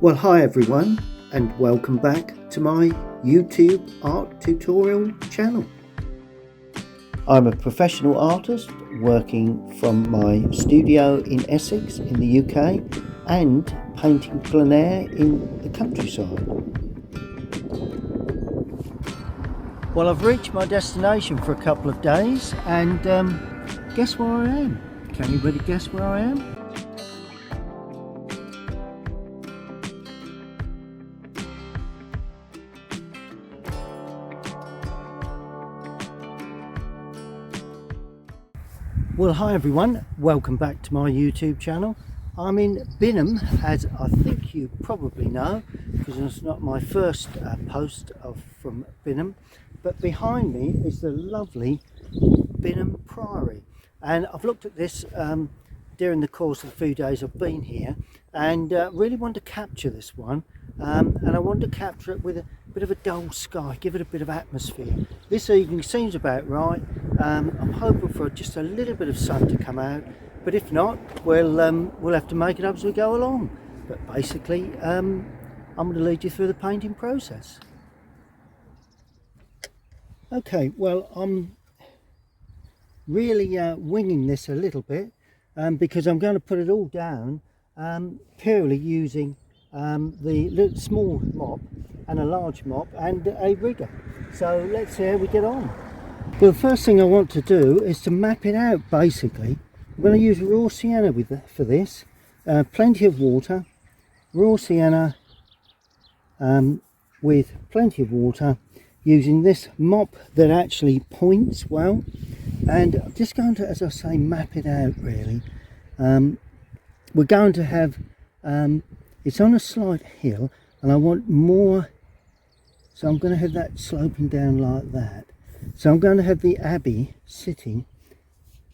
Well, hi everyone, and welcome back to my YouTube art tutorial channel. I'm a professional artist working from my studio in Essex in the UK and painting plein air in the countryside. Well, I've reached my destination for a couple of days and guess where I am? Can anybody guess where I am? Well, hi everyone, welcome back to my YouTube channel. I'm in Binham, as I think you probably know, because it's not my first post from Binham, but behind me is the lovely Binham Priory, and I've looked at this during the course of the few days I've been here, and really want to capture this one, and I want to capture it with a bit of a dull sky, give it a bit of atmosphere. This evening seems about right. I'm hoping for just a little bit of sun to come out, but if not, we'll have to make it up as we go along. But basically, I'm going to lead you through the painting process. Okay, well, I'm really winging this a little bit because I'm going to put it all down purely using the little small mop and a large mop and a rigger. So let's see how we get on. Well, the first thing I want to do is to map it out. Basically, I'm going to use raw sienna for this. Plenty of water, raw sienna with plenty of water, using this mop that actually points well, and I'm just going to, as I say, map it out really. We're going to have it's on a slight hill and I want more, so I'm going to have that sloping down like that. So I'm going to have the abbey sitting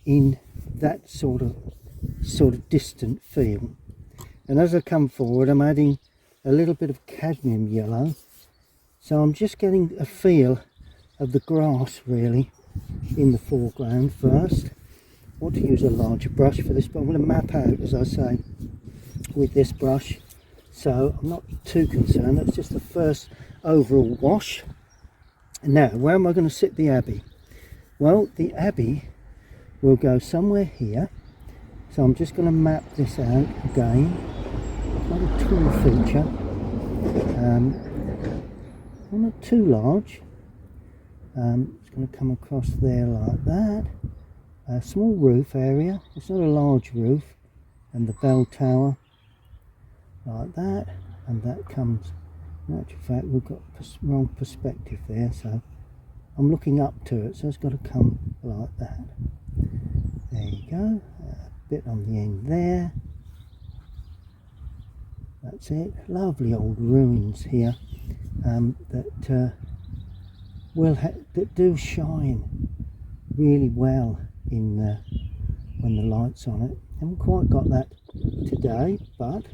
in that sort of distant feel, and as I come forward I'm adding a little bit of cadmium yellow, so I'm just getting a feel of the grass really in the foreground first. I want to use a larger brush for this, but I'm going to map out, as I say, with this brush, so I'm not too concerned. That's just the first overall wash. Now, where am I going to sit the abbey? Well, the abbey will go somewhere here, so I'm just going to map this out again. Not a tool feature, not too large. It's going to come across there like that. A small roof area, it's not a large roof, and the bell tower like that, and that comes, in actual fact we've got wrong perspective there, so I'm looking up to it, so it's got to come like that. There you go, a bit on the end there. That's it. Lovely old ruins here that do shine really well in when the light's on it. Haven't quite got that today, but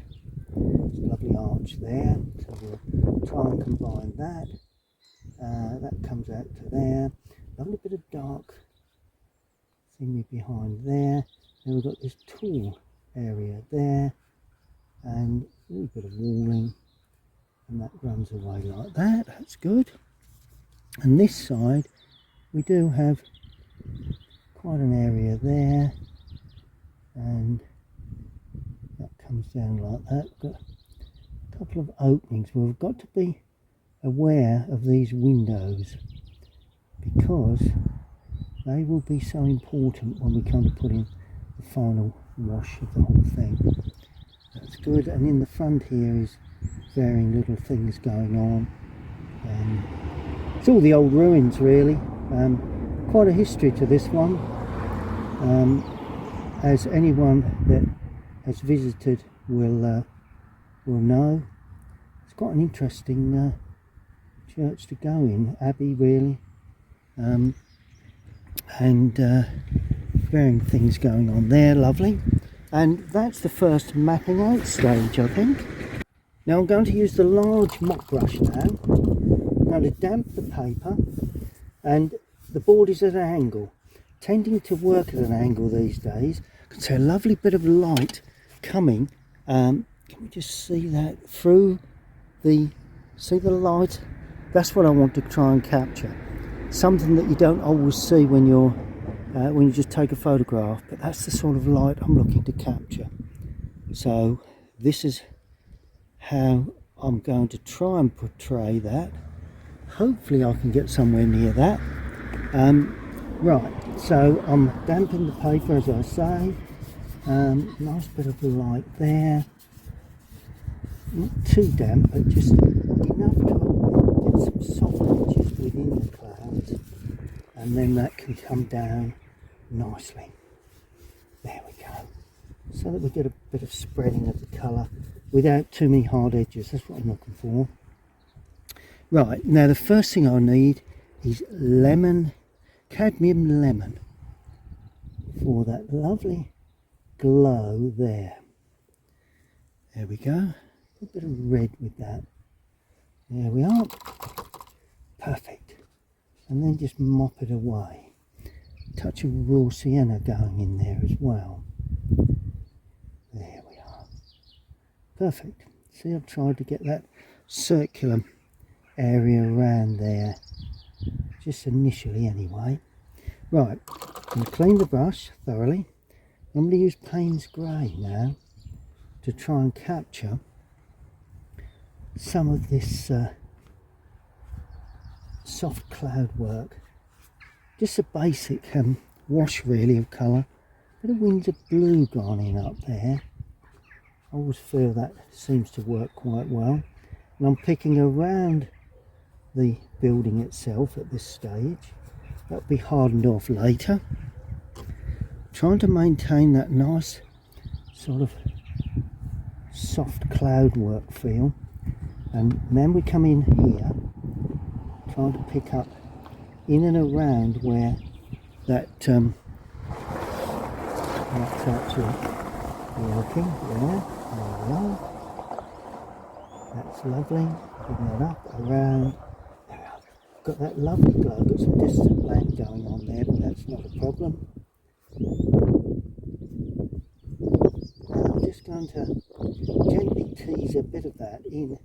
there's a lovely arch there, so we'll try and combine that. That comes out to there. Lovely bit of dark thingy behind there. Then we've got this tall area there, and a little bit of walling, and that runs away like that. That's good. And this side we do have quite an area there, and that comes down like that. We've got a couple of openings. We've got to be aware of these windows because they will be so important when we come to put in the final wash of the whole thing. That's good. And in the front here is varying little things going on. It's all the old ruins really. Quite a history to this one, as anyone that has visited will know. It's quite an interesting church to go in, abbey really, and varying things going on there. Lovely. And that's the first mapping out stage, I think. Now I'm going to use the large mop brush now. I'm going to damp the paper, and the board is at an angle, tending to work at an angle these days. You can see a lovely bit of light coming Can we just see that through the, see the light? That's what I want to try and capture. Something that you don't always see when you just take a photograph, but that's the sort of light I'm looking to capture. So this is how I'm going to try and portray that. Hopefully I can get somewhere near that. Right, so I'm damping the paper as I say. Nice bit of light there. Not too damp, but just enough to get some soft edges within the clouds, and then that can come down nicely. There we go. So that we get a bit of spreading of the colour without too many hard edges. That's what I'm looking for. Right, now the first thing I need is cadmium lemon, for that lovely glow there. There we go. A bit of red with that. There we are. Perfect. And then just mop it away. Touch of raw sienna going in there as well. There we are. Perfect. See, I've tried to get that circular area around there, just initially anyway. Right, I'm going to clean the brush thoroughly. I'm going to use Payne's Grey now to try and capture some of this soft cloud work. Just a basic wash really of colour. Bit of winds of blue gone in up there. I always feel that seems to work quite well. And I'm picking around the building itself at this stage. That'll be hardened off later. Trying to maintain that nice sort of soft cloud work feel. And then we come in here, trying to pick up in and around where that that's actually working. There we are. That's lovely. Bring that up around. There we are. Got that lovely glow. Got some distant land going on there, but that's not a problem. Now I'm just going to gently tease a bit of that in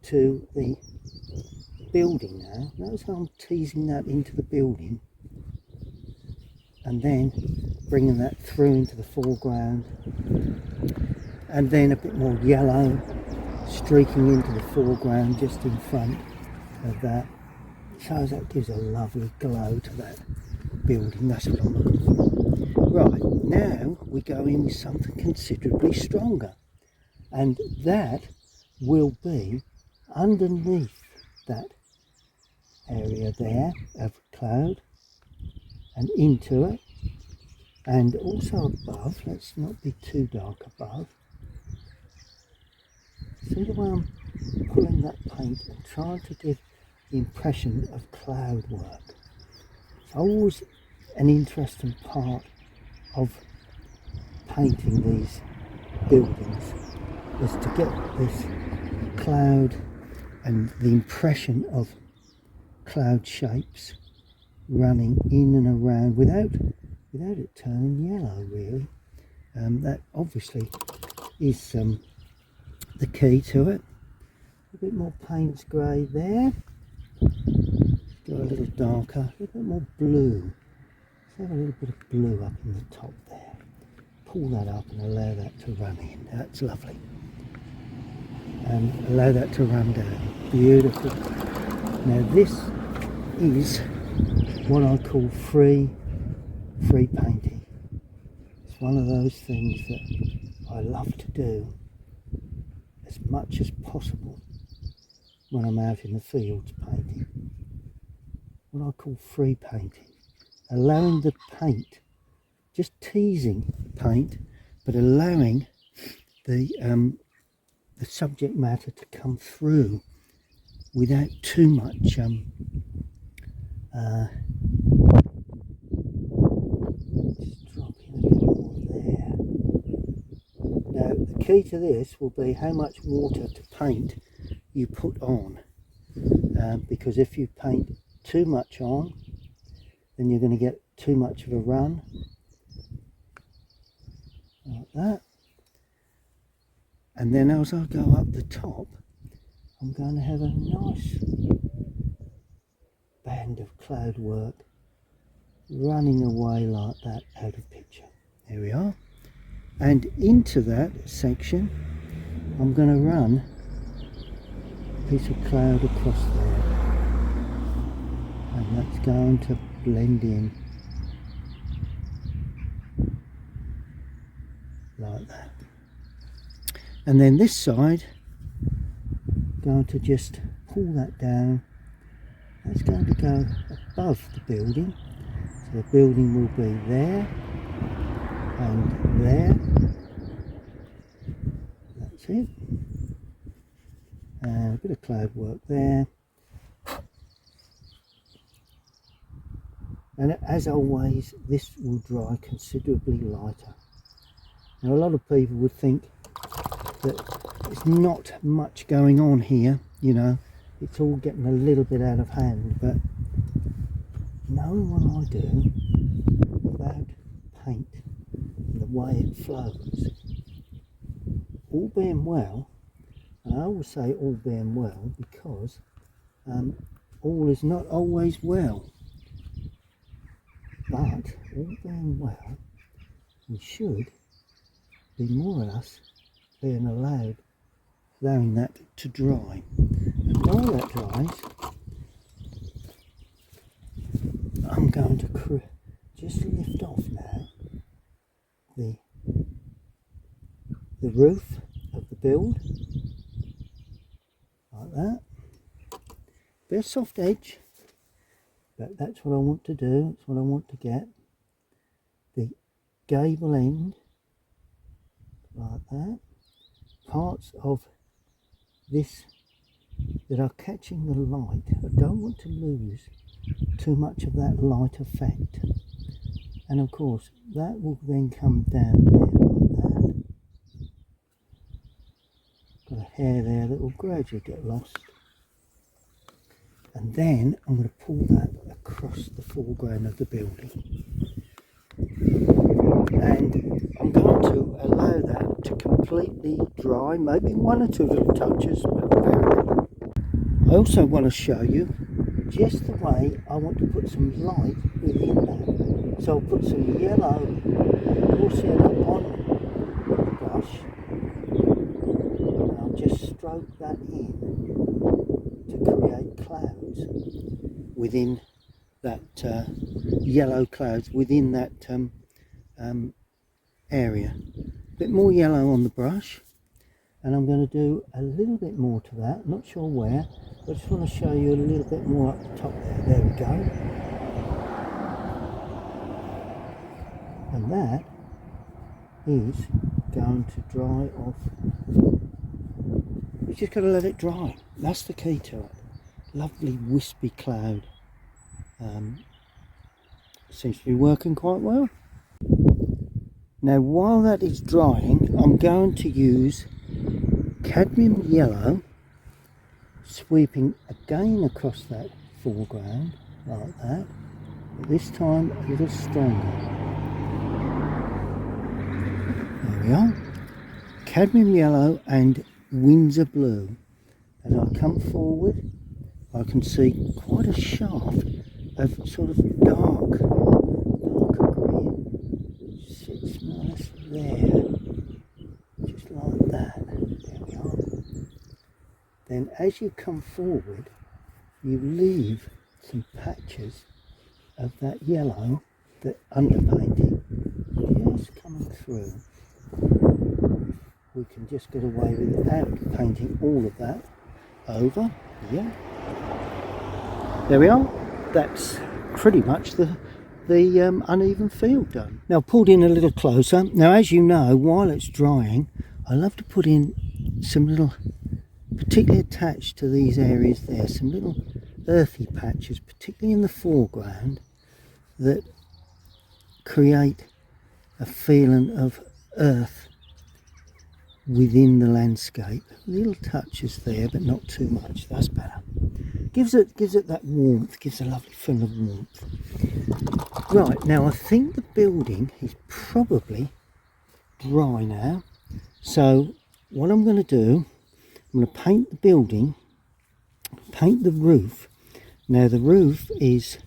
to the building now. Notice how I'm teasing that into the building and then bringing that through into the foreground, and then a bit more yellow streaking into the foreground just in front of that. So that gives a lovely glow to that building. That's what I'm looking for. Right, now we go in with something considerably stronger, and that will be underneath that area there of cloud and into it, and also above. Let's not be too dark above. See the way I'm pulling that paint and trying to give the impression of cloud work. It's always an interesting part of painting these buildings, is to get this cloud and the impression of cloud shapes running in and around without it turning yellow really. That obviously is the key to it. A bit more Payne's Grey there. Go a little darker, a little bit more blue. Let's have a little bit of blue up in the top there. Pull that up and allow that to run in. That's lovely. And allow that to run down. Beautiful. Now this is what I call free painting. It's one of those things that I love to do as much as possible when I'm out in the fields painting. What I call free painting. Allowing the paint, just teasing paint, but allowing the subject matter to come through without too much just dropping a bit more there. Now the key to this will be how much water to paint you put on, because if you paint too much on, then you're going to get too much of a run like that. And then as I go up the top, I'm going to have a nice band of cloud work running away like that out of picture. There we are. And into that section I'm going to run a piece of cloud across there, and that's going to blend in like that. And then this side, going to just pull that down. That's going to go above the building, so the building will be there and there. That's it. And a bit of cloud work there. And as always, this will dry considerably lighter. Now a lot of people would think that there's not much going on here, you know, it's all getting a little bit out of hand, but knowing what I do about paint and the way it flows, all being well, and I always say all being well because all is not always well, but all being well, we should be more or less being allowing that to dry. And while that dries, I'm going to just lift off now the roof of the build like that. Bit of soft edge, but that's what I want to do. That's what I want to get. The gable end like that. Parts of this that are catching the light, I don't want to lose too much of that light effect, and of course that will then come down there like that. Got a hair there that will gradually get lost, and then I'm going to pull that across the foreground of the building, and I'm going to allow that to completely dry, maybe one or two little touches, but very little. I also want to show you just the way I want to put some light within that. So I'll put some yellow watercolour on the brush, and I'll just stroke that in to create clouds within that, yellow clouds within that area. A bit more yellow on the brush, and I'm going to do a little bit more to that, not sure where, but I just want to show you a little bit more up the top there. There we go. And that is going to dry off. You just got to let it dry. That's the key to it. Lovely wispy cloud. Seems to be working quite well. Now while that is drying, I'm going to use cadmium yellow, sweeping again across that foreground like that, but this time a little stronger. There we are. Cadmium yellow and Windsor blue. As I come forward, I can see quite a shaft of sort of darker green, which sits more or less there, just like that. There we are. Then as you come forward, you leave some patches of that yellow, that underpainting, just coming through. We can just get away without painting all of that over. Yeah. There we are. That's pretty much the uneven field done. Now pulled in a little closer. Now as you know, while it's drying, I love to put in some little, particularly attached to these areas there, some little earthy patches, particularly in the foreground, that create a feeling of earth within the landscape. Little touches there, but not too much. That's better. Gives it that warmth, gives a lovely feeling of warmth. Right, now I think the building is probably dry now, so what I'm going to do, I'm going to paint the building, paint the roof. Now the roof is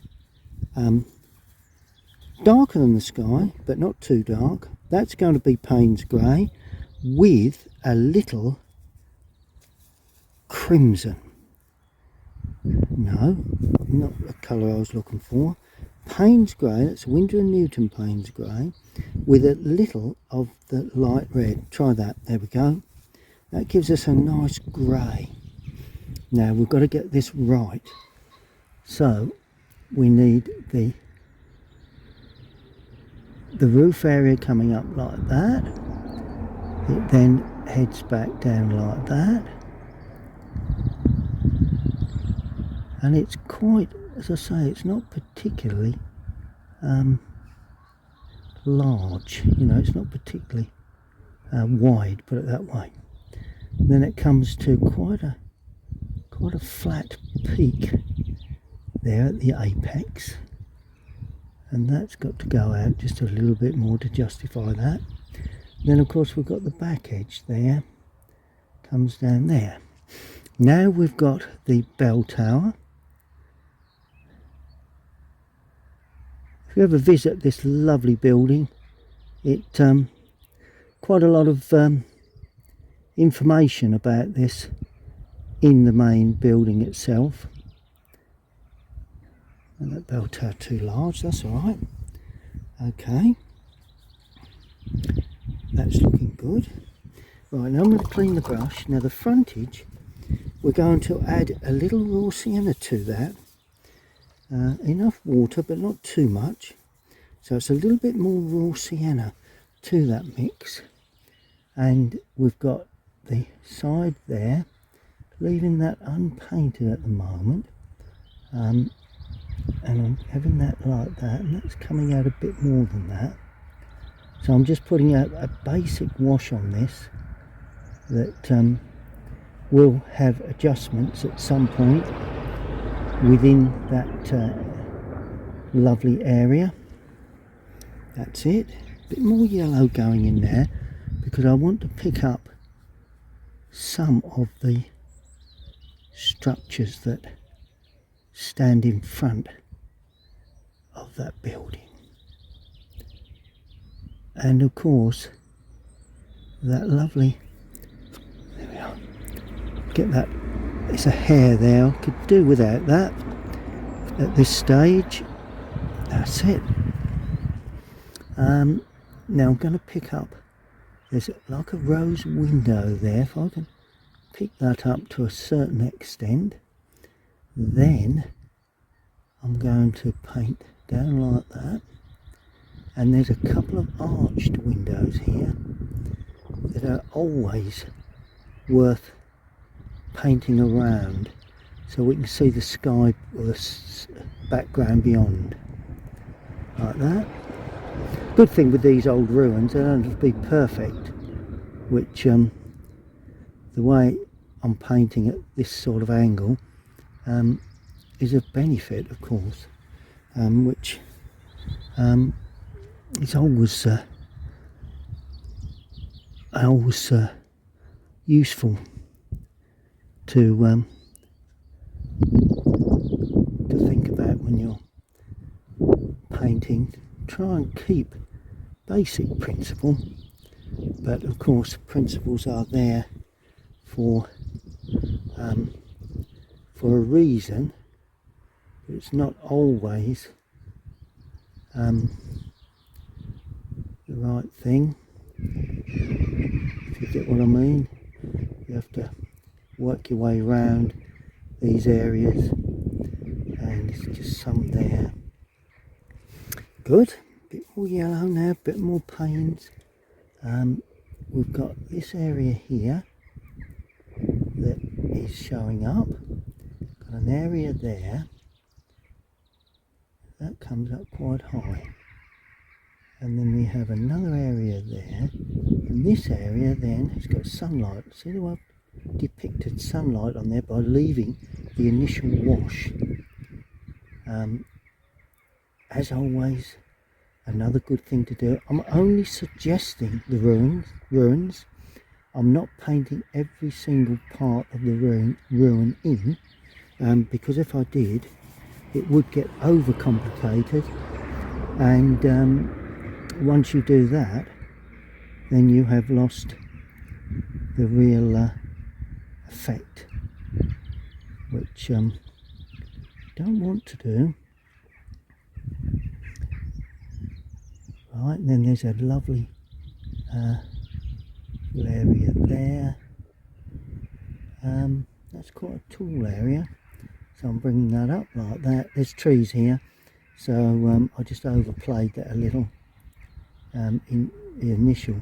darker than the sky, but not too dark. That's going to be Payne's grey with a little crimson. No, not the colour I was looking for. Payne's grey, that's Winder and Newton Payne's grey, with a little of the light red. Try that, there we go. That gives us a nice grey. Now we've got to get this right. So we need the roof area coming up like that. It then heads back down like that. And it's quite, as I say, it's not particularly large, you know, it's not particularly wide, put it that way. And then it comes to quite a flat peak there at the apex, and that's got to go out just a little bit more to justify that. Then of course we've got the back edge there, comes down there. Now we've got the bell tower. If you ever visit this lovely building, it quite a lot of information about this in the main building itself. And that bell tower too large, that's alright. Okay, that's looking good. Right, now I'm going to clean the brush. Now the frontage, we're going to add a little raw sienna to that. Enough water, but not too much. So it's a little bit more raw sienna to that mix. And we've got the side there, leaving that unpainted at the moment. And I'm having that like that, and that's coming out a bit more than that. So I'm just putting out a basic wash on this that will have adjustments at some point within that lovely area. That's it. A bit more yellow going in there because I want to pick up some of the structures that stand in front of that building. And of course that lovely, there we are, get that, it's a hair there, I could do without that at this stage. That's it. Now I'm going to pick up, there's like a rose window there. If I can pick that up to a certain extent, then I'm going to paint down like that. And there's a couple of arched windows here that are always worth painting around so we can see the sky or the background beyond, like that. Good thing with these old ruins, they don't have to be perfect, which the way I'm painting at this sort of angle is a benefit, of course, which it's always useful to think about when you're painting. Try and keep basic principle, but of course principles are there for a reason. It's not always the right thing, if you get what I mean. You have to work your way around these areas, and it's just some there. Good, a bit more yellow now, a bit more panes. We've got this area here that is showing up, got an area there that comes up quite high, and then we have another area there, and this area then has got sunlight. See the way I've depicted sunlight on there by leaving the initial wash. As always, another good thing to do, I'm only suggesting the ruins. I'm not painting every single part of the ruin in, because if I did, it would get over complicated, and once you do that, then you have lost the real effect, which don't want to do. Right, and then there's a lovely little area there. That's quite a tall area, so I'm bringing that up like that. There's trees here, so I just overplayed that a little in the initial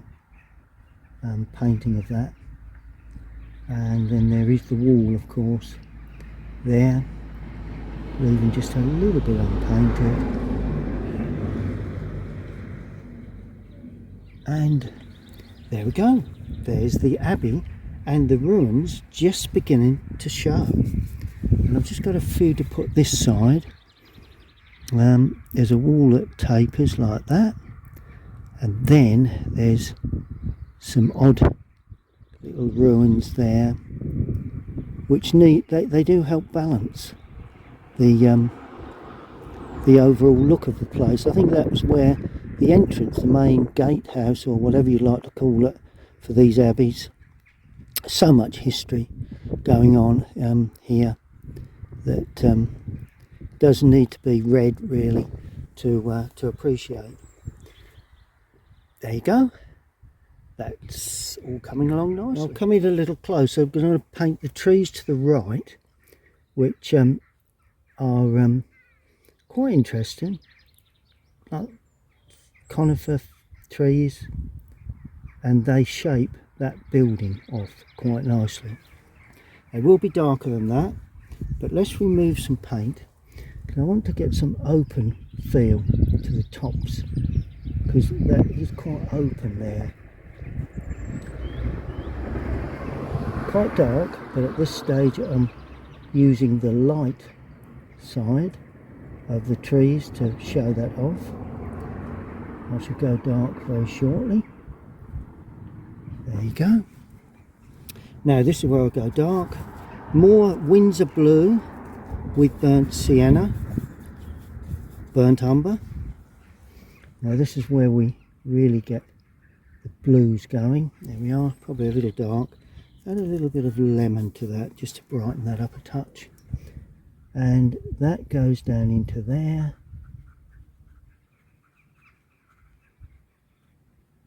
painting of that. And then there is the wall, of course, there, leaving just a little bit unpainted. And there we go, there's the abbey and the ruins just beginning to show. And I've just got a few to put this side. There's a wall that tapers like that, and then there's some odd little ruins there which they do help balance the overall look of the place. I think that was where the entrance, the main gatehouse, or whatever you like to call it, for these abbeys. So much history going on here that doesn't need to be read really to appreciate. There you go. That's all coming along nicely. I'll come in a little closer. I'm going to paint the trees to the right, which are quite interesting, like conifer trees, and they shape that building off quite nicely. They will be darker than that, but let's remove some paint, because I want to get some open feel to the tops, because that is quite open there. Quite dark, but at this stage I'm using the light side of the trees to show that off. I shall go dark very shortly. There you go. Now this is where I go dark. More Windsor blue with burnt sienna, burnt umber. Now this is where we really get the blues going. There we are, probably a little dark. Add a little bit of lemon to that just to brighten that up a touch. And that goes down into there.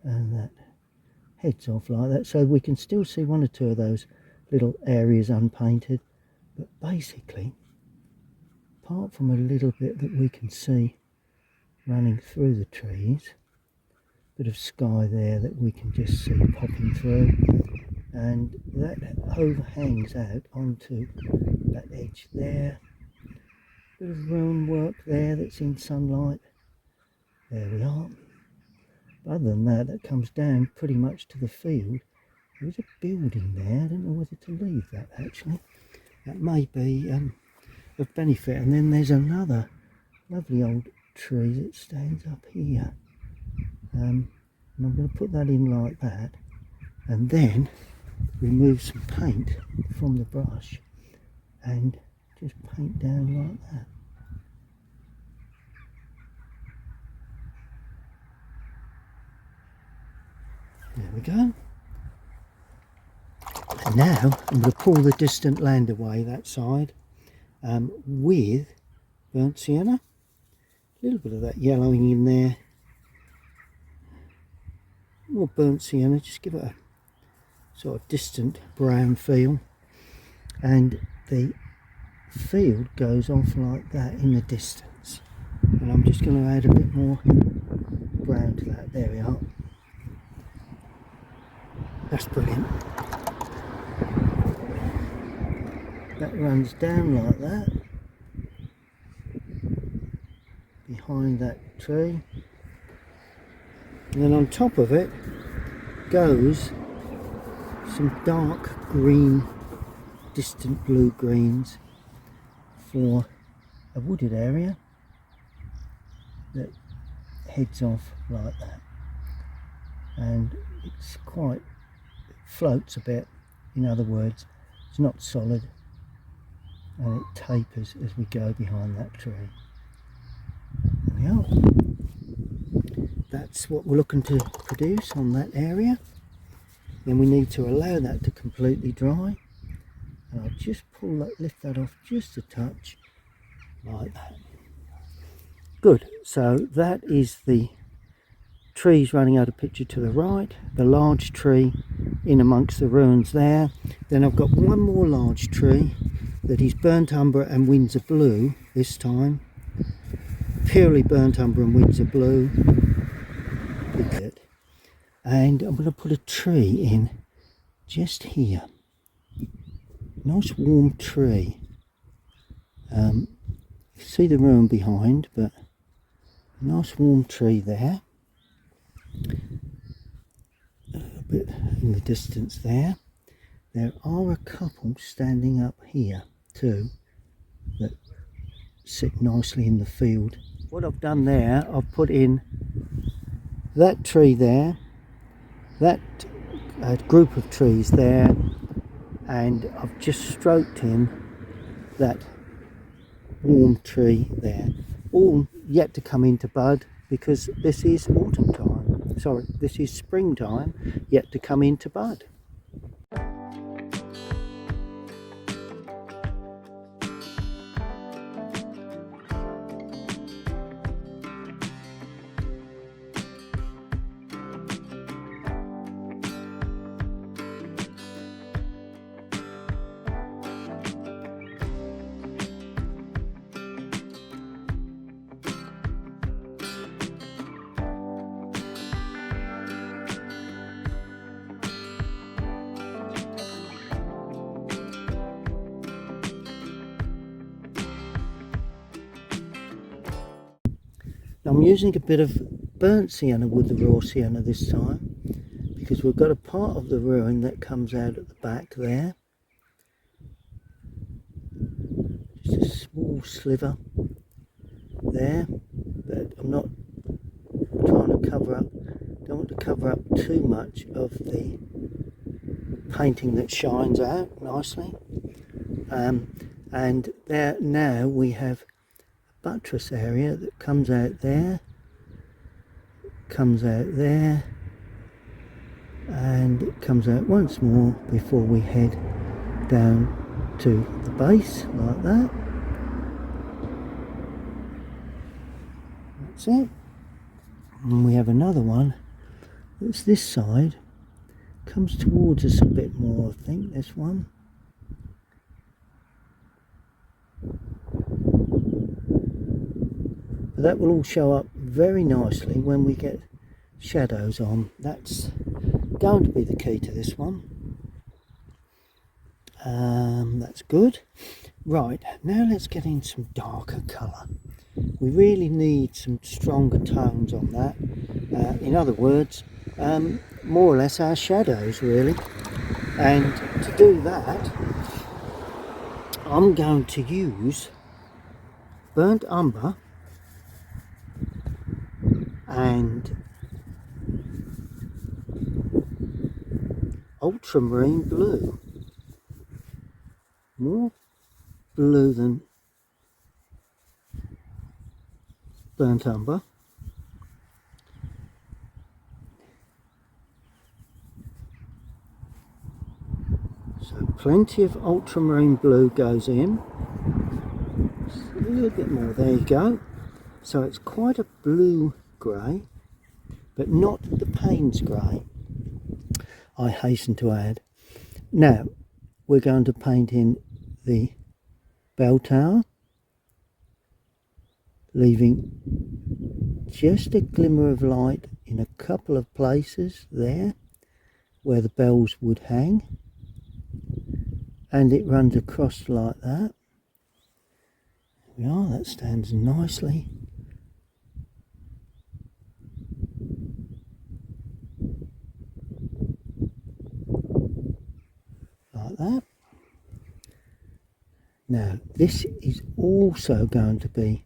And that heads off like that, so we can still see one or two of those little areas unpainted, but basically, apart from a little bit that we can see running through the trees, bit of sky there that we can just see popping through, and that overhangs out onto that edge there. Bit of ruin work there that's in sunlight. There we are. Other than that, that comes down pretty much to the field. There's a building there. I don't know whether to leave that actually. That may be of benefit. And then there's another lovely old tree that stands up here. And I'm going to put that in like that, and then remove some paint from the brush and just paint down like that. There we go. And now I'm going to pull the distant land away that side with burnt sienna. A little bit of that yellowing in there. More burnt sienna, just give it a sort of distant brown feel. And the field goes off like that in the distance. And I'm just going to add a bit more brown to that. There we are. That's brilliant. That runs down like that, behind that tree, and then on top of it goes some dark green, distant blue greens for a wooded area that heads off like that, and it's quite floats a bit. In other words, it's not solid, and it tapers as we go behind that tree. There we are. That's what we're looking to produce on that area. Then we need to allow that to completely dry, and I'll just lift that off just a touch like that. Good. So that is the trees running out of picture to the right, the large tree in amongst the ruins there. Then I've got one more large tree that is burnt umber and Windsor blue this time, purely burnt umber and Windsor blue. And I'm going to put a tree in just here, nice warm tree. You see the ruin behind, but a nice warm tree there, a bit in the distance there. There are a couple standing up here too that sit nicely in the field. What I've done there, I've put in that tree there, that group of trees there, and I've just stroked in that warm tree there, all yet to come into bud, because this is autumn time, sorry, this is springtime, yet to come into bud. I'm using a bit of burnt sienna with the raw sienna this time, because we've got a part of the ruin that comes out at the back there. Just a small sliver there, but I'm not trying to cover up, don't want to cover up too much of the painting that shines out nicely. And there now we have buttress area that comes out there, comes out there, and it comes out once more before we head down to the base like that. That's it. And we have another one that's this side, comes towards us a bit more, I think, this one. But that will all show up very nicely when we get shadows on. That's going to be the key to this one. That's good. Right, now let's get in some darker colour. We really need some stronger tones on that. In other words, more or less our shadows really. And to do that, I'm going to use burnt umber and ultramarine blue, more blue than burnt umber. So plenty of ultramarine blue goes in, just a little bit more, there you go. So it's quite a blue grey, but not the Payne's grey, I hasten to add. Now we're going to paint in the bell tower, leaving just a glimmer of light in a couple of places there where the bells would hang, and it runs across like that. There we are, that stands nicely. Like that. Now this is also going to be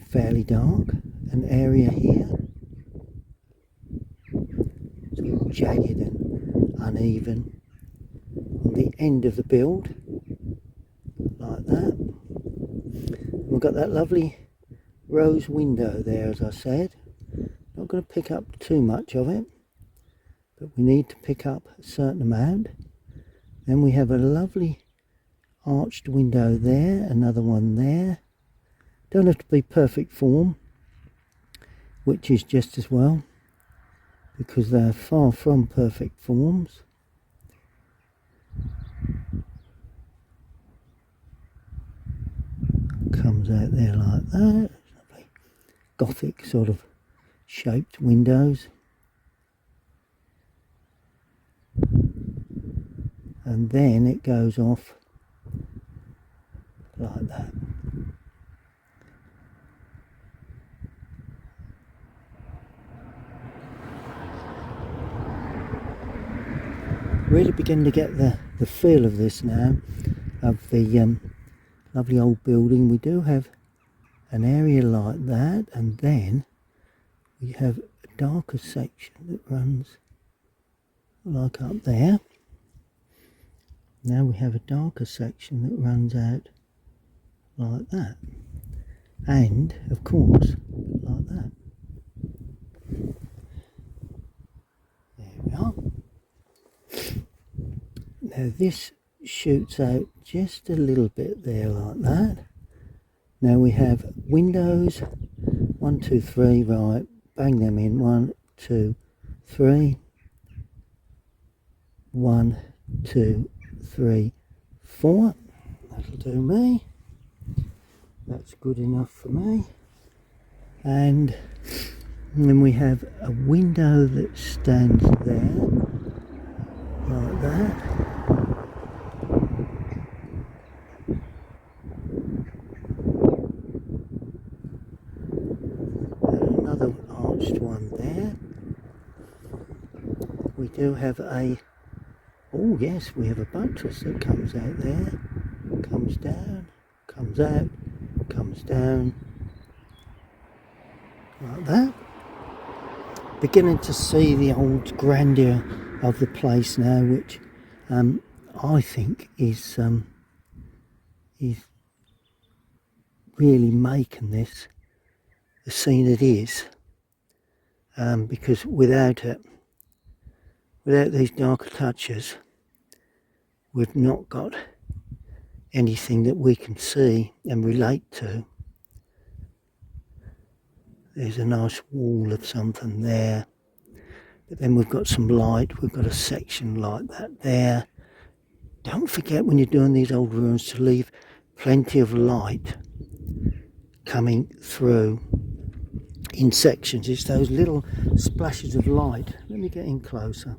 fairly dark, an area here. It's all jagged and uneven on the end of the build, like that. We've got that lovely rose window there, as I said. Not going to pick up too much of it, but we need to pick up a certain amount. Then we have a lovely arched window there, another one there. Don't have to be perfect form, which is just as well, because they're far from perfect forms. Comes out there like that. Lovely Gothic sort of shaped windows. And then it goes off like that. Really beginning to get the feel of this now, of the lovely old building. We do have an area like that, and then we have a darker section that runs like up there. Now we have a darker section that runs out like that, and of course like that. There we are. Now this shoots out just a little bit there like that. Now we have windows, 1, 2, 3, right, bang them in, 1, 2, 3, 1, 2, 3, 4. That'll do me. That's good enough for me. And then we have a window that stands there like that. And another arched one there. We do have a, oh yes, we have a buttress that comes out there, comes down, comes out, comes down, like that. Beginning to see the old grandeur of the place now, which I think is really making this the scene it is, because without these darker touches, we've not got anything that we can see and relate to. There's a nice wall of something there, but then we've got some light. We've got a section like that there. Don't forget when you're doing these old ruins to leave plenty of light coming through in sections. It's those little splashes of light. Let me get in closer.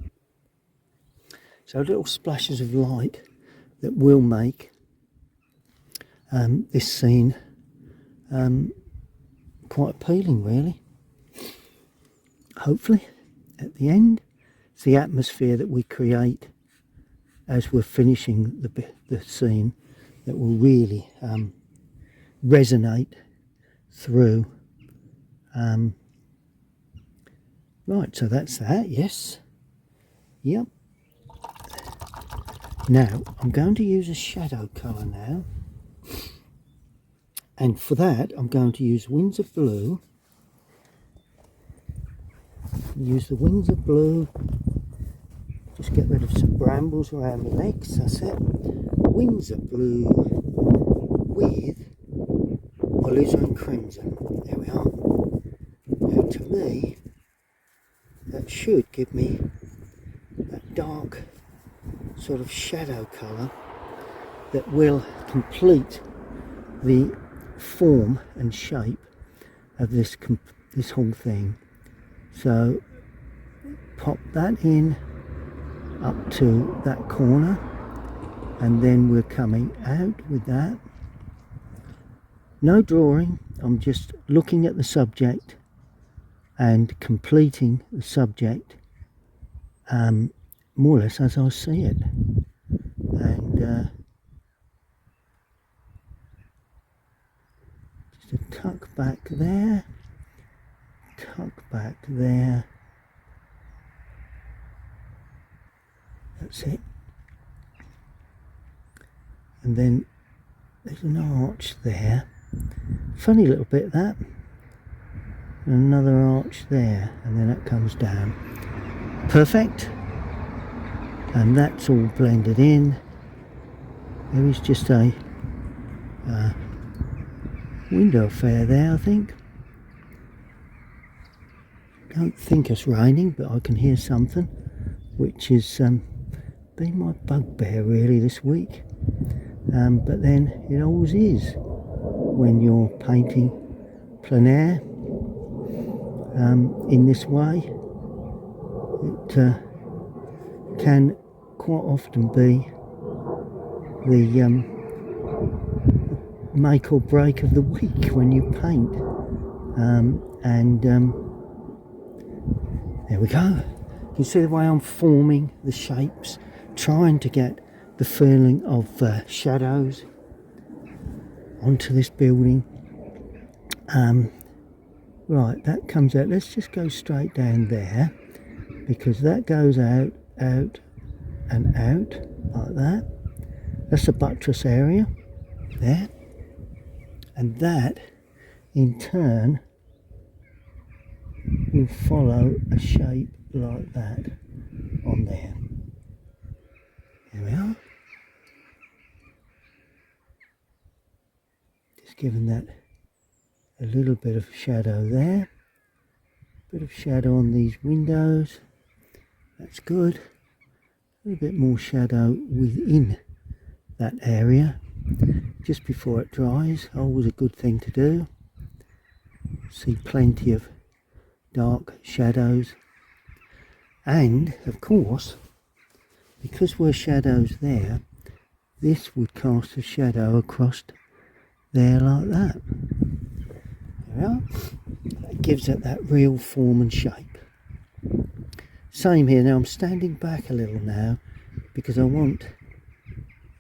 So little splashes of light that will make this scene quite appealing, really. Hopefully at the end it's the atmosphere that we create as we're finishing the scene that will really resonate through. Right, so that's that. Yes, yep. Now I'm going to use a shadow colour now, and for that I'm going to use Winds of Blue. Use the Winds of Blue. Just get rid of some brambles around the legs. That's it. Winds of Blue with alizarin crimson. There we are. Now to me, that should give me that dark sort of shadow colour that will complete the form and shape of this whole thing. So pop that in up to that corner, and then we're coming out with that. No drawing, I'm just looking at the subject and completing the subject more or less as I see it. And just a tuck back there, tuck back there, That's it. And then there's an arch there. Funny little bit that. And another arch there, and then it comes down. Perfect. And that's all blended in. There is just a window affair there, I think. Don't think it's raining, but I can hear something, which has been my bugbear really this week. But then it always is when you're painting plein air in this way. It can quite often be the make or break of the week when you paint. There we go. You can see the way I'm forming the shapes, trying to get the feeling of shadows onto this building. Right, that comes out. Let's just go straight down there, because that goes out, out and out like that. That's the buttress area there, and that in turn will follow a shape like that on there. There we are. Just giving that a little bit of shadow there, bit of shadow on these windows. That's good. A little bit more shadow within that area just before it dries. Always a good thing to do. See plenty of dark shadows, and of course, because we're shadows there, this would cast a shadow across there like that. There we are. That gives it that real form and shape. Same here. Now I'm standing back a little now because I want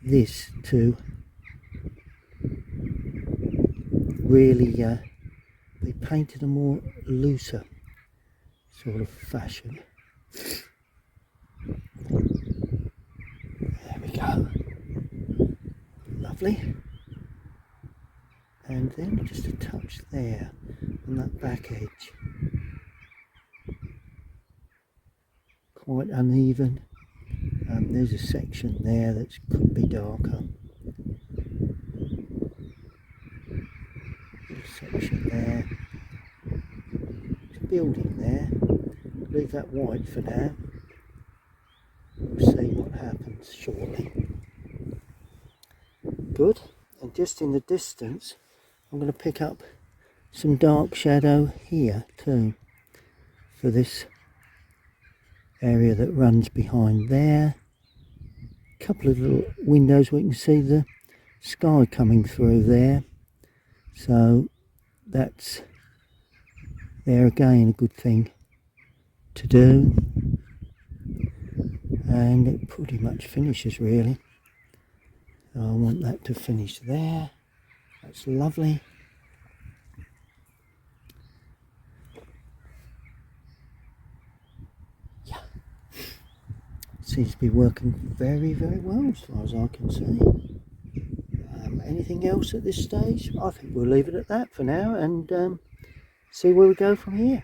this to really be painted a more looser sort of fashion. There we go. Lovely. And then just a touch there on that back edge. Quite uneven. There's a section there that could be darker. There's a section there. There's a building there. Leave that white for now. We'll see what happens shortly. Good. And just in the distance, I'm going to pick up some dark shadow here too, for this area that runs behind there. A couple of little windows where you can see the sky coming through there. So that's there again a good thing to do. And it pretty much finishes really. So I want that to finish there. That's lovely. Yeah. Seems to be working very, very well as far as I can see. Anything else at this stage? I think we'll leave it at that for now and see where we go from here.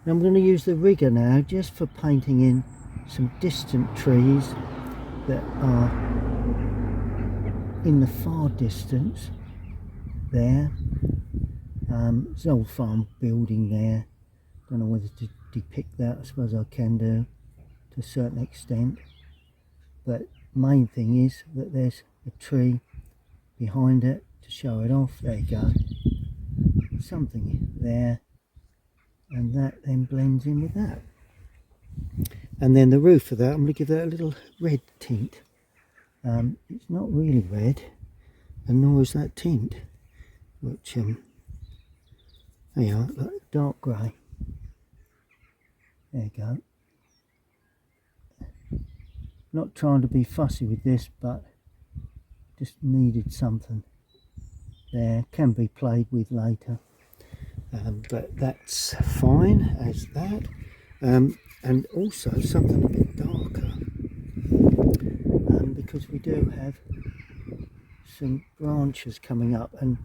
Now I'm going to use the rigger now just for painting in some distant trees that are in the far distance there. There's an old farm building there. Don't know whether to depict that. I suppose I can do to a certain extent, but main thing is that there's a tree behind it to show it off. There you go, something there, and that then blends in with that. And then the roof of that, I'm going to give that a little red tint. It's not really red, and nor is that tint, which there you are, like dark grey. There you go. Not trying to be fussy with this, but just needed something there. Can be played with later, but that's fine as that. And also something a bit darker because we do have some branches coming up, and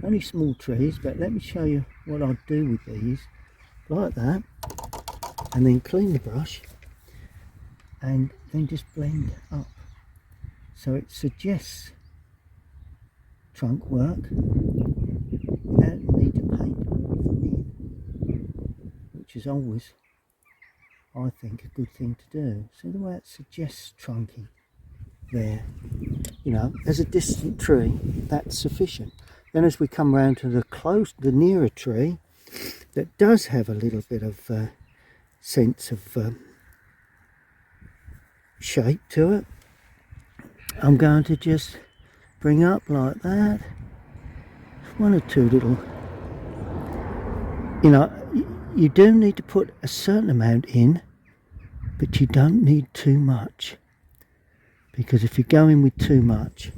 only small trees, but let me show you what I'll do with these, like that, and then clean the brush and then just blend up, so it suggests trunk work without the need to paint all of them in, which is always, I think, a good thing to do. See the way it suggests trunking there, you know, as a distant tree, that's sufficient. Then as we come round to the nearer tree that does have a little bit of sense of shape to it, I'm going to just bring up like that, one or two little, you know, you do need to put a certain amount in, but you don't need too much, because if you go in with too much,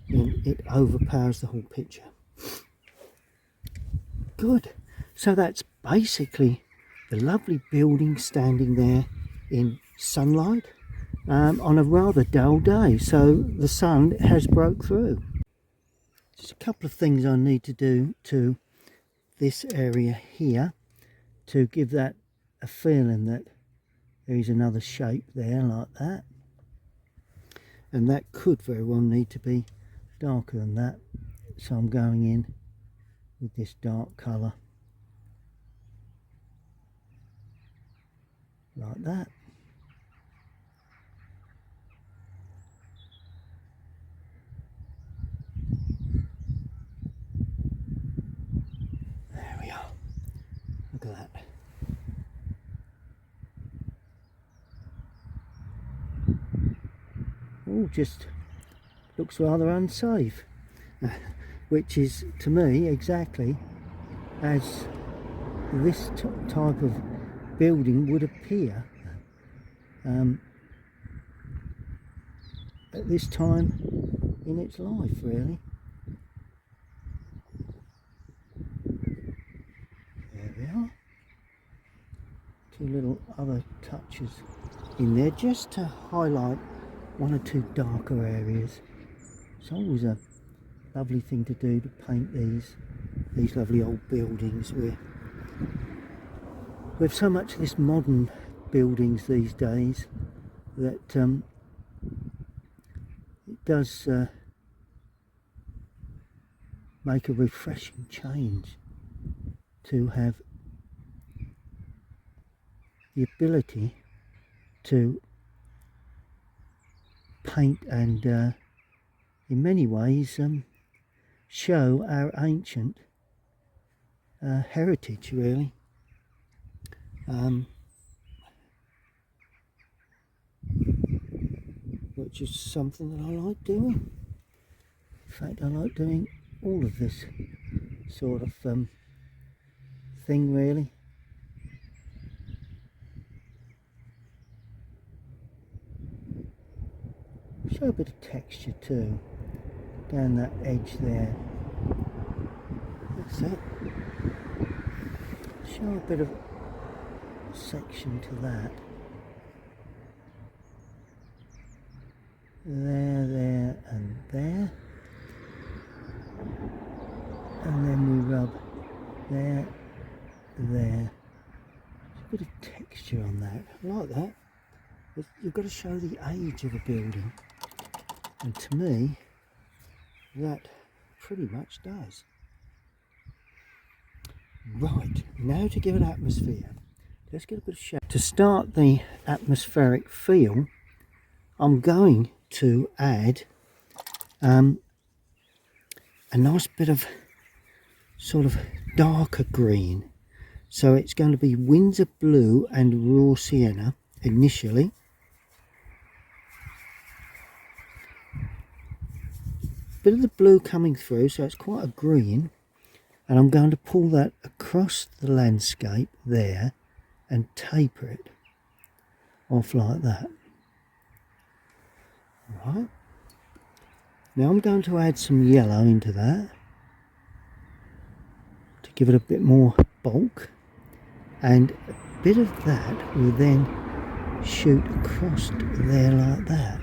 then it overpowers the whole picture. Good. So that's basically the lovely building standing there in sunlight on a rather dull day. So the sun has broke through. Just a couple of things I need to do to this area here to give that a feeling that there is another shape there, like that. And that could very well need to be darker than that. So I'm going in with this dark colour, like that. There we are. Look at that. Oh, just looks rather unsafe, which is to me exactly as this type of building would appear at this time in its life, really. There we are. Two little other touches in there just to highlight one or two darker areas. It's always a lovely thing to do, to paint these lovely old buildings. With so much of this modern buildings these days that it does make a refreshing change to have the ability to paint and in many ways show our ancient heritage, really. Which is something that I like doing. In fact, I like doing all of this sort of thing, really. Show a bit of texture too down that edge there. That's it. Show a bit of section to that. There, and there. And then we rub there. A bit of texture on that. I like that. You've got to show the age of a building. And to me, that pretty much does. Right, now to give it atmosphere. Let's get a bit of shape. To start the atmospheric feel, I'm going to add a nice bit of sort of darker green. So it's going to be Windsor Blue and Raw Sienna initially. Bit of the blue coming through, so it's quite a green, and I'm going to pull that across the landscape there and taper it off like that. Right. Now I'm going to add some yellow into that to give it a bit more bulk, and a bit of that will then shoot across there like that.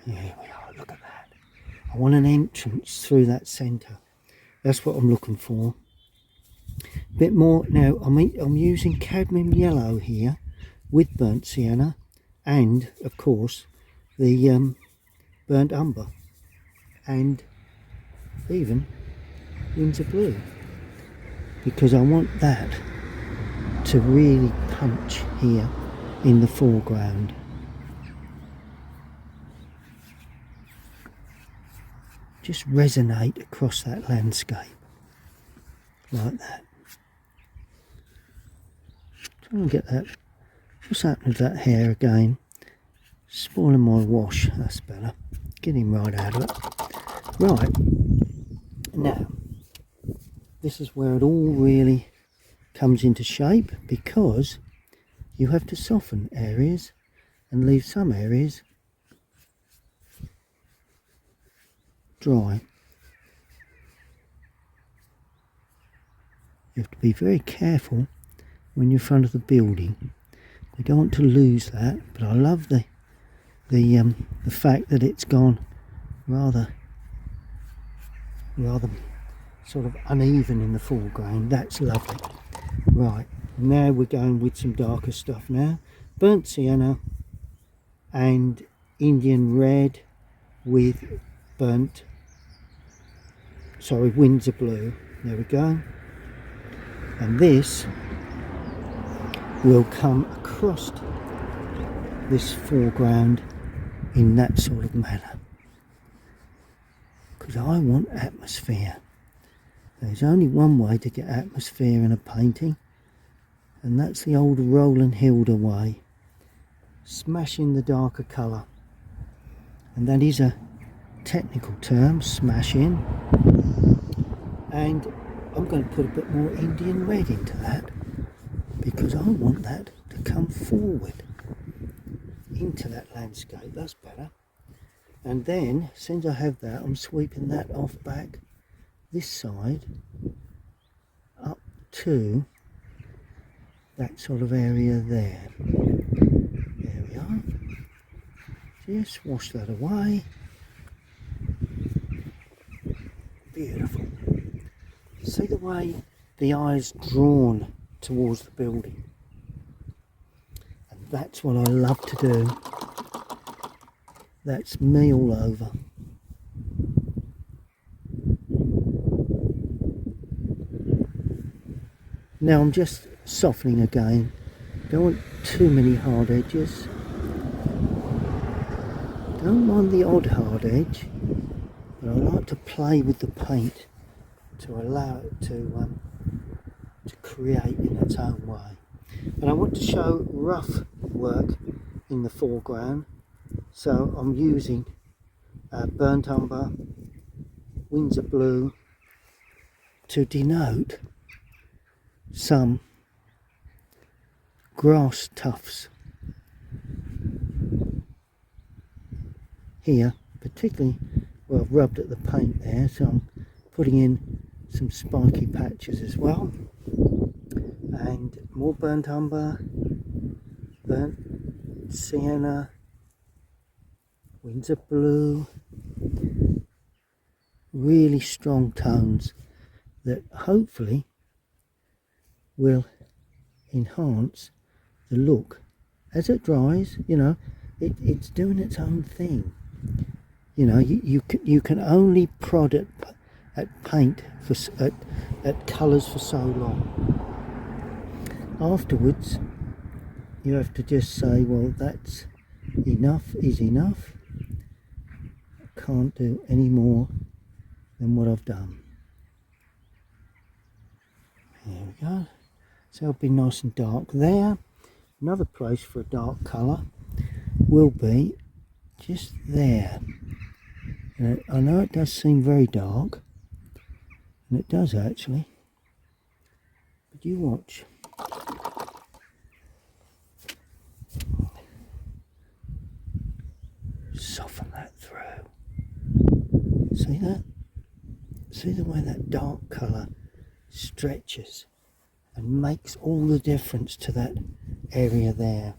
Here we are, look at that. I want an entrance through that centre. That's what I'm looking for. A bit more. Now I'm using cadmium yellow here with burnt sienna and of course the burnt umber and even Windsor blue, because I want that to really punch here in the foreground. Just resonate across that landscape like that. Try and get that. What's happened to that hair again? Spoiling my wash. That's better. Get him right out of it. Right. Now, this is where it all really comes into shape, because you have to soften areas and leave some areas dry. You have to be very careful when you're in front of the building. We don't want to lose that, but I love the fact that it's gone rather sort of uneven in the foreground. That's lovely. Right, now we're going with some darker stuff now. Burnt sienna and Indian red with Windsor blue. There we go. And this will come across this foreground in that sort of manner, because I want atmosphere. There's only one way to get atmosphere in a painting, and that's the old Roland Hilda way, smashing the darker colour. And that is a technical term, smash in. And I'm going to put a bit more Indian red into that, because I want that to come forward into that landscape. That's better. And then, since I have that, I'm sweeping that off back this side up to that sort of area there. There we are. Just wash that away. Beautiful. See the way the eye's drawn towards the building, and that's what I love to do. That's me all over. Now I'm just softening again. Don't want too many hard edges. Don't mind the odd hard edge, but I like to play with the paint to allow it to create in its own way. And I want to show rough work in the foreground, so I'm using burnt umber, Windsor blue to denote some grass tufts here, particularly where I've rubbed at the paint there, so I'm putting in some spiky patches as well, and more burnt umber, burnt sienna, Windsor blue, really strong tones that hopefully will enhance the look as it dries. You know, it's doing its own thing. You know, you can only prod at paint at colours for so long. Afterwards you have to just say, well, that's enough is enough. I can't do any more than what I've done. There we go. So it'll be nice and dark there. Another place for a dark colour will be just there. I know it does seem very dark, and it does actually, but you watch. Soften that through. See that? See the way that dark colour stretches and makes all the difference to that area there.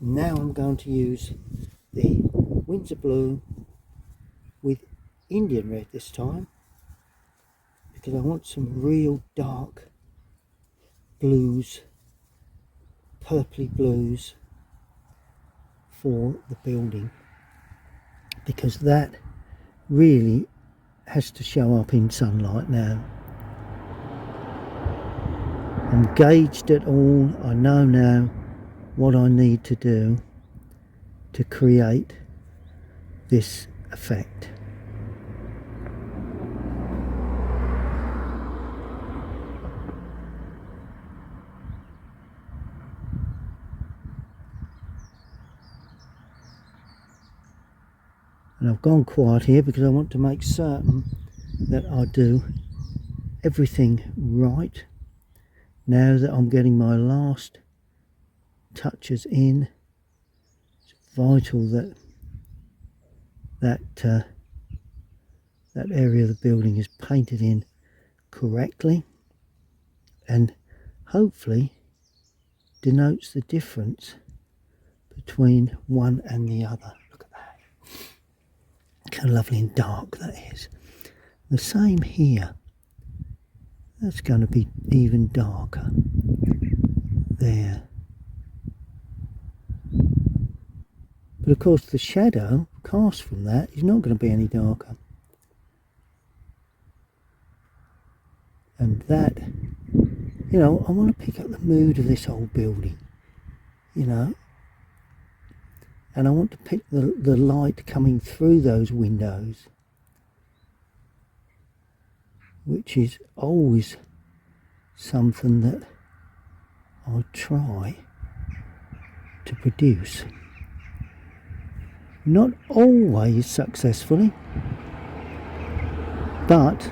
Now I'm going to use the Windsor Blue with Indian Red this time, because I want some real dark blues, purpley blues for the building, because that really has to show up in sunlight now. I'm gauged at all. I know now what I need to do to create this effect. And I've gone quiet here because I want to make certain that I do everything right. Now that I'm getting my last touches in, it's vital that that area of the building is painted in correctly and hopefully denotes the difference between one and the other. Look at that. Look how lovely and dark that is. The same here. That's going to be even darker. There. But of course the shadow cast from that is not going to be any darker. And that, you know, I want to pick up the mood of this old building, you know. And I want to pick the light coming through those windows, which is always something that I try to produce. Not always successfully, but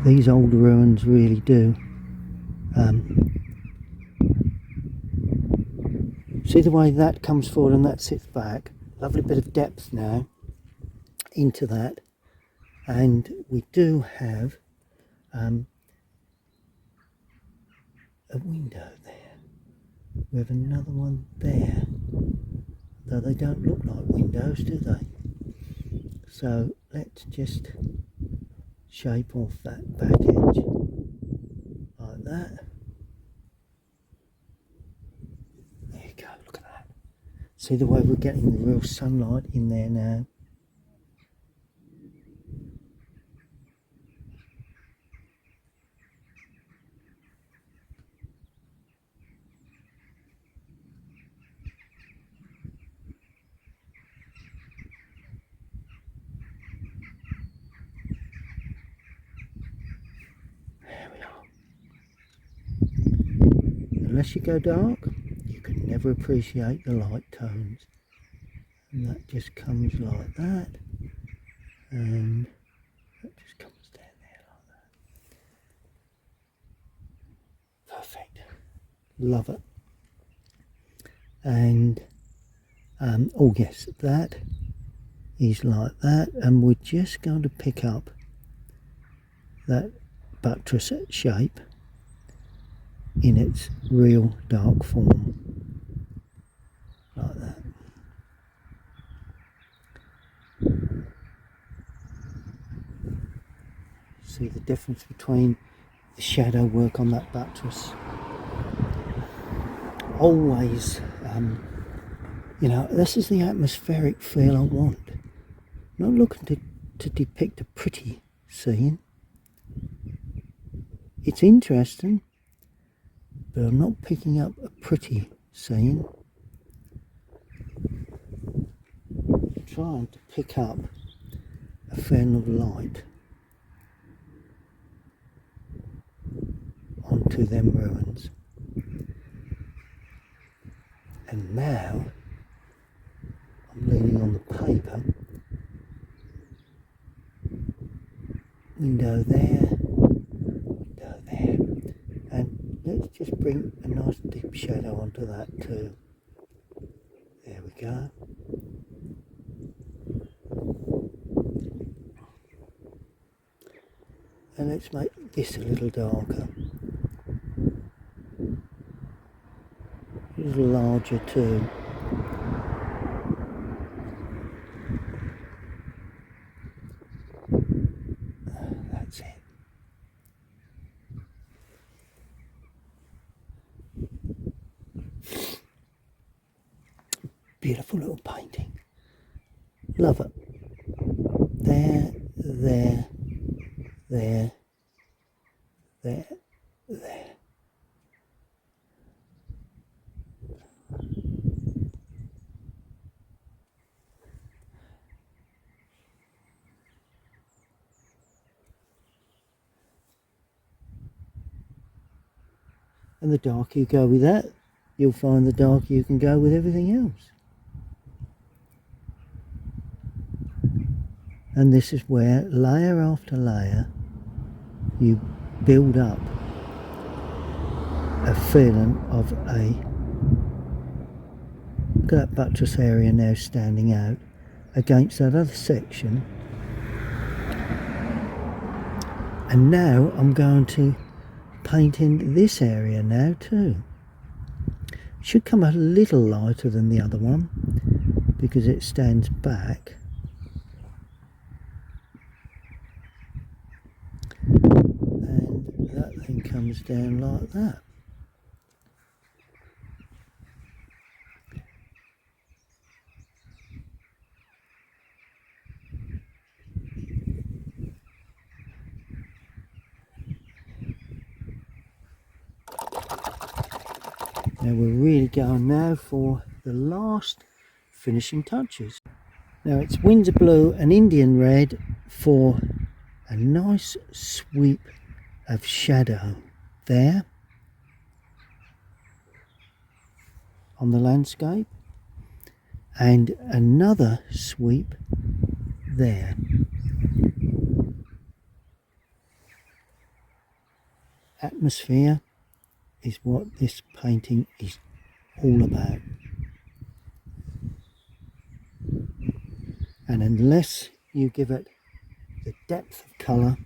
these old ruins really do. See the way that comes forward and that sits back. Lovely bit of depth now into that. And we do have a window there. We have another one there. Though they don't look like windows, do they? So let's just shape off that back edge like that. There you go, look at that. See the way we're getting the real sunlight in there now. Unless you go dark, you can never appreciate the light tones. And that just comes like that, and that just comes down there like that. Perfect. Love it. And oh yes, that is like that, and we're just going to pick up that buttress shape in its real dark form, like that. See the difference between the shadow work on that buttress. Always, you know, this is the atmospheric feel I want. I'm not looking to depict a pretty scene. It's interesting, but I'm not picking up a pretty scene. I'm trying to pick up a fan of light onto them ruins. And now I'm leaning on the paper. Window there, window there. And let's just bring a nice deep shadow onto that too. There we go. And let's make this a little darker. A little larger too. That's it. Beautiful little painting. Love it. There, there, there, there, there. And the darker you go with that, you'll find the darker you can go with everything else. And this is where, layer after layer, you build up a feeling of a... Look at that buttress area now standing out against that other section. And now I'm going to paint in this area now too. Should come a little lighter than the other one because it stands back. And that thing comes down like that. Now we're really going now for the last finishing touches. Now it's Windsor blue and Indian red for a nice sweep of shadow there on the landscape, and another sweep there. Atmosphere is what this painting is all about. And unless you give it the depth of colour,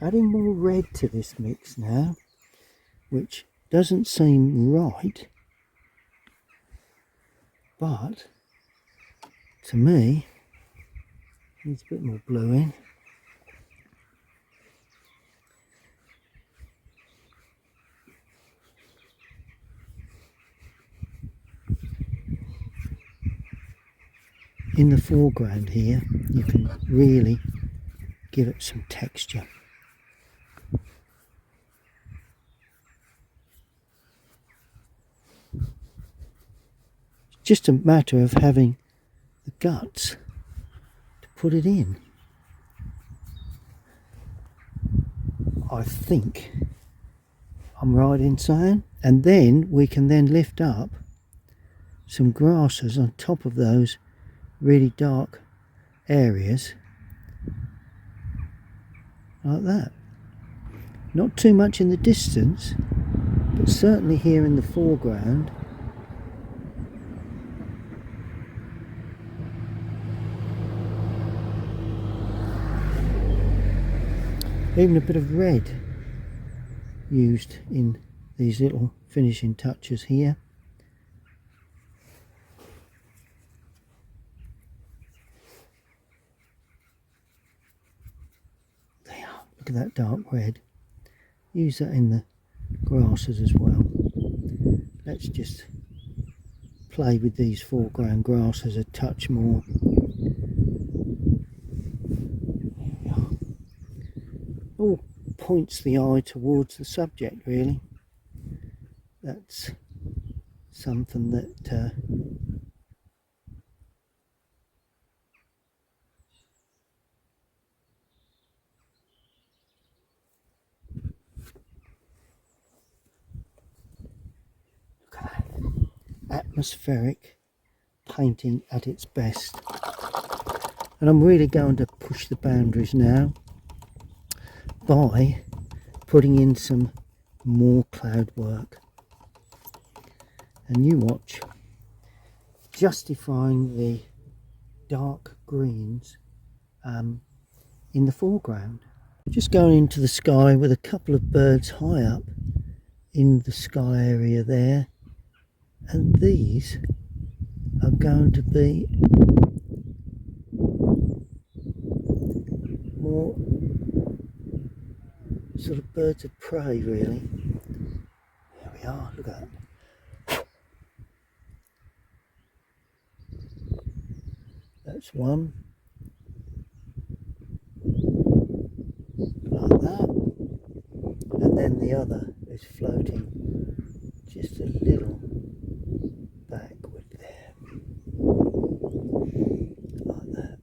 adding more red to this mix now, which doesn't seem right, but to me needs a bit more blue in. In the foreground here, you can really give it some texture. It's just a matter of having the guts to put it in. I think I'm right in saying. And then we can then lift up some grasses on top of those really dark areas like that. Not too much in the distance, but certainly here in the foreground. Even a bit of red used in these little finishing touches here. Look at that dark red. Use that in the grasses as well. Let's just play with these foreground grasses a touch more. All points the eye towards the subject, really. That's something that atmospheric painting at its best. And I'm really going to push the boundaries now by putting in some more cloud work. And you watch, justifying the dark greens in the foreground. Just going into the sky with a couple of birds high up in the sky area there. and these are going to be more sort of birds of prey, really. There we are, look at that. That's one, like that, and then the other is floating just a little backward there, like that.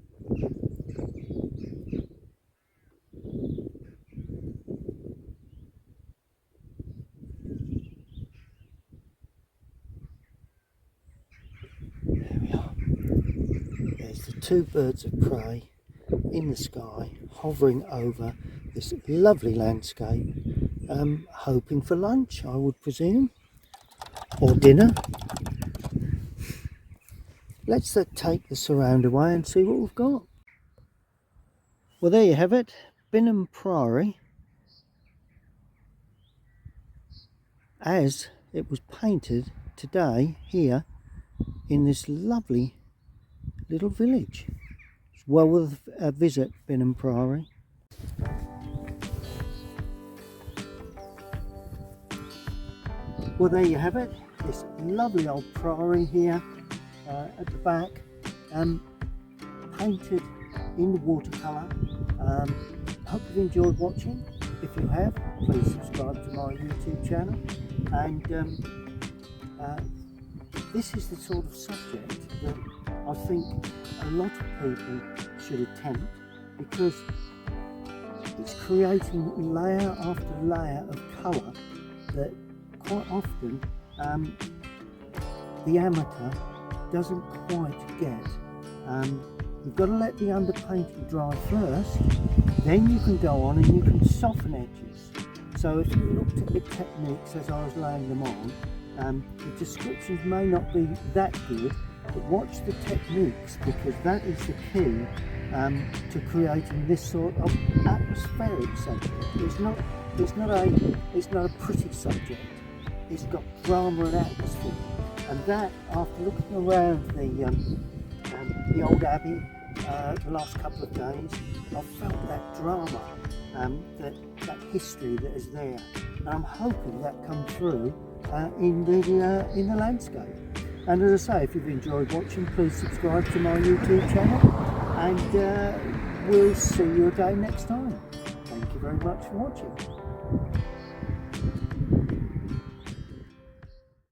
There we are. There's the two birds of prey in the sky, hovering over this lovely landscape, hoping for lunch, I would presume, or dinner. Let's take the surround away and see what we've got. Well, there you have it, Binham Priory as it was painted today here in this lovely little village. It's well worth a visit, Binham Priory. Well, there you have it, this lovely old priory here at the back, painted in watercolour. Hope you've enjoyed watching. If you have, please subscribe to my YouTube channel. And this is the sort of subject that I think a lot of people should attempt, because it's creating layer after layer of colour that quite often the amateur doesn't quite get. You've got to let the underpainting dry first, then you can go on and you can soften edges. So if you looked at the techniques as I was laying them on, the descriptions may not be that good, but watch the techniques, because that is the key to creating this sort of atmospheric subject. It's not a pretty subject. It's got drama and atmosphere, and that, after looking around the old abbey the last couple of days, I've felt that drama, that history that is there, and I'm hoping that comes through in the landscape. And as I say, if you've enjoyed watching, please subscribe to my YouTube channel, and we'll see you again next time. Thank you very much for watching.